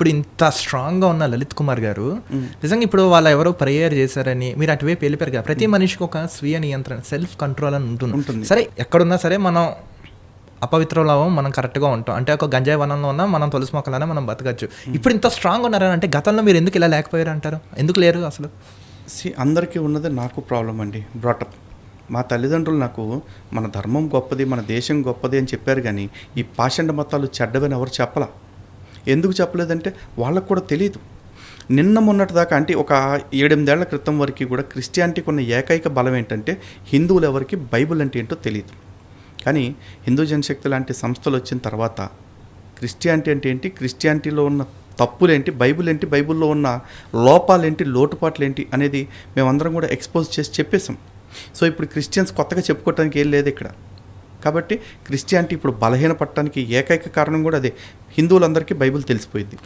ఇప్పుడు ఇంత స్ట్రాంగ్గా ఉన్న లలిత్ కుమార్ గారు నిజంగా ఇప్పుడు వాళ్ళు ఎవరో ప్రేయర్ చేశారని మీరు అటువైపు వెళ్ళిపోయారు కదా, ప్రతి మనిషికి ఒక స్వీయ నియంత్రణ, సెల్ఫ్ కంట్రోల్ అని ఉంటుంది. సరే ఎక్కడున్నా సరే మనం అపవిత్రంలో మనం కరెక్ట్గా ఉంటాం. అంటే ఒక గంజాయి వనంలో ఉన్నా మనం తులసి మొక్కలనే మనం బతకచ్చు. ఇప్పుడు ఇంత స్ట్రాంగ్ ఉన్నారని అంటే గతంలో మీరు ఎందుకు ఇలా లేకపోయారు అంటారు? ఎందుకు లేరు అసలు? అందరికీ ఉన్నది నాకు ప్రాబ్లం అండి, బ్రాటప్. మా తల్లిదండ్రులు నాకు మన ధర్మం గొప్పది, మన దేశం గొప్పది అని చెప్పారు, కానీ ఈ పాషండ మతాలు చెడ్డవని ఎవరు చెప్పలా. ఎందుకు చెప్పలేదంటే వాళ్ళకు కూడా తెలియదు. నిన్న మొన్నటి దాకా అంటే ఒక 7-8 ఏళ్ల క్రితం వరకు కూడా క్రిస్టియానిటీకి ఉన్న ఏకైక బలం ఏంటంటే హిందువులు ఎవరికి బైబిల్ అంటే ఏంటో తెలియదు. కానీ హిందూ జనశక్తి లాంటి సంస్థలు వచ్చిన తర్వాత క్రిస్టియానిటీ అంటే ఏంటి, క్రిస్టియానిటీలో ఉన్న తప్పులేంటి, బైబిల్ ఏంటి, బైబిల్లో ఉన్న లోపాలేంటి, లోటుపాట్లేంటి అనేది మేమందరం కూడా ఎక్స్పోజ్ చేసి చెప్పేసాం. సో ఇప్పుడు క్రిస్టియన్స్ కొత్తగా చెప్పుకోవటానికి ఏం లేదు ఇక్కడ. కాబట్టి క్రిస్టియానిటీ ఇప్పుడు బలహీనపడటానికి ఏకైక కారణం కూడా అదే, హిందువులందరికీ బైబిల్ తెలిసిపోయింది.